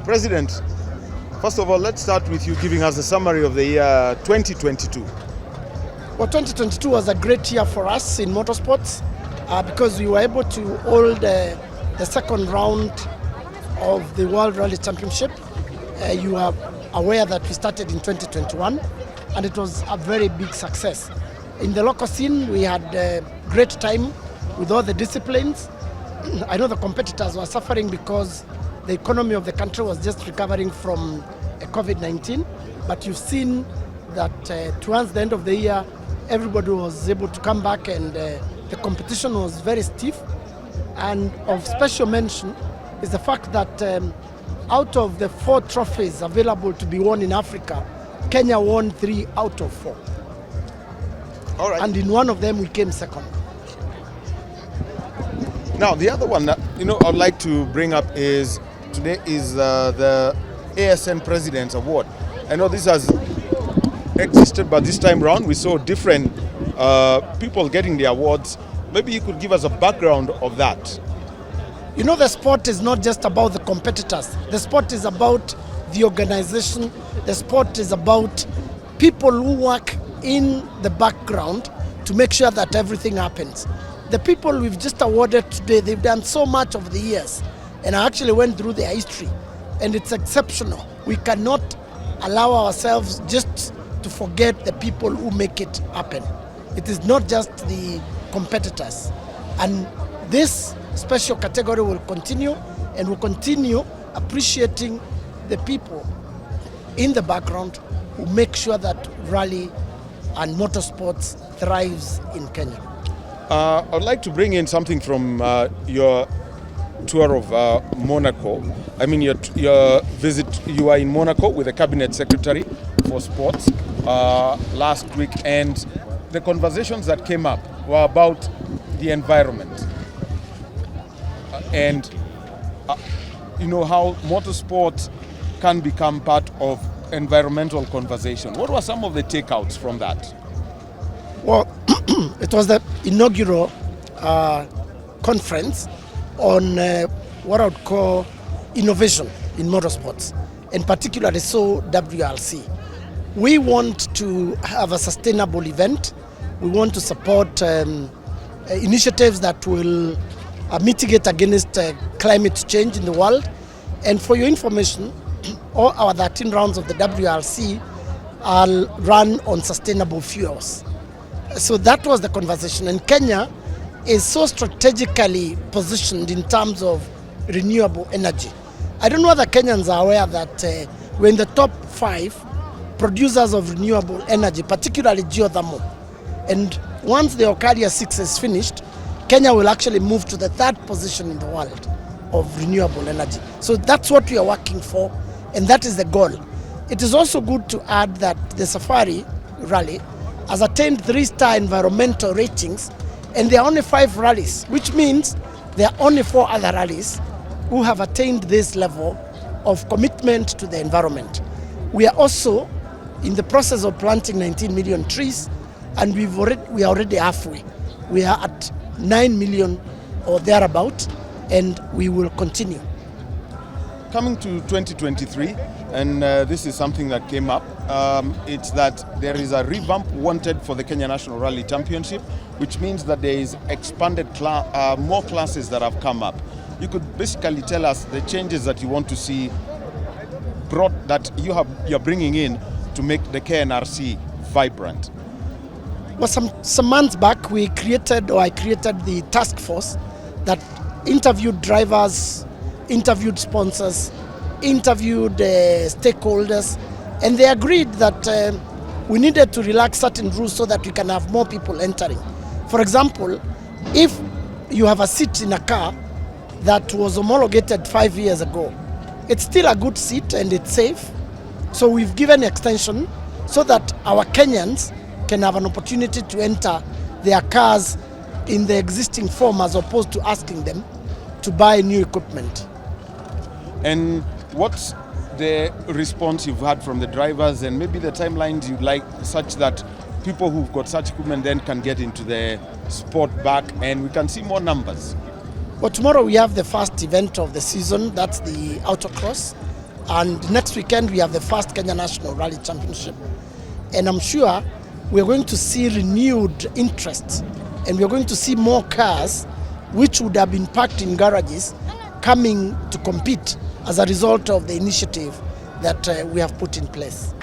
President, first of all, let's start with you giving us a summary of the year 2022. Well, 2022 was a great year for us in motorsports because we were able to hold the second round of the World Rally Championship. You are aware that we started in 2021 and it was a very big success. In the local scene, we had a great time with all the disciplines. I know the competitors were suffering because the economy of the country was just recovering from COVID-19, but you've seen that towards the end of the year, everybody was able to come back and the competition was very stiff. And of special mention is the fact that out of the 4 trophies available to be won in Africa, Kenya won 3 out of 4. All right. And in one of them we came second. Now, the other one that I'd like to bring up is today is the ASN President's Award. I know this has existed, but this time round we saw different people getting the awards. Maybe you could give us a background of that. You know, the sport is not just about the competitors. The sport is about the organization. The sport is about people who work in the background to make sure that everything happens. The people we've just awarded today, they've done so much over the years, and I actually went through their history, and it's exceptional. We cannot allow ourselves just to forget the people who make it happen. It is not just the competitors. And this special category will continue, and will continue appreciating the people in the background who make sure that rally and motorsports thrives in Kenya. I'd like to bring in something from your tour of Monaco. I mean, your visit, you were in Monaco with the Cabinet Secretary for Sports last week, and the conversations that came up were about the environment and how motorsport can become part of environmental conversation. What were some of the takeouts from that? Well, it was the inaugural conference on what I would call innovation in motorsports, and particularly so WRC. We want to have a sustainable event. We want to support initiatives that will mitigate against climate change in the world. And for your information, all our 13 rounds of the WRC are run on sustainable fuels. So that was the conversation. And Kenya is so strategically positioned in terms of renewable energy. I don't know whether Kenyans are aware that we're in the top 5 producers of renewable energy, particularly geothermal. And once the Okaria 6 is finished, Kenya will actually move to the 3rd position in the world of renewable energy. So that's what we are working for, and that is the goal. It is also good to add that the Safari Rally has attained 3-star environmental ratings, and there are only 5 rallies, which means there are only 4 other rallies who have attained this level of commitment to the environment. We are also in the process of planting 19 million trees, and we are already halfway. We are at 9 million or thereabout, and we will continue. Coming to 2023, and this is something that came up, it's that there is a revamp wanted for the Kenya National Rally Championship, which means that there is expanded more classes that have come up. You could basically tell us the changes that you want to see that you're bringing in to make the KNRC vibrant. Well, some months back, I created the task force that interviewed drivers, interviewed sponsors, interviewed stakeholders, and they agreed that we needed to relax certain rules so that we can have more people entering. For example, if you have a seat in a car that was homologated 5 years ago, it's still a good seat and it's safe. So we've given extension so that our Kenyans can have an opportunity to enter their cars in the existing form as opposed to asking them to buy new equipment. And what's the response you've had from the drivers, and maybe the timelines you'd like, such that people who've got such equipment then can get into the sport back and we can see more numbers? Well, tomorrow we have the first event of the season, that's the autocross. And next weekend we have the first Kenya National Rally Championship. And I'm sure we're going to see renewed interest, and we're going to see more cars which would have been parked in garages coming to compete as a result of the initiative that we have put in place.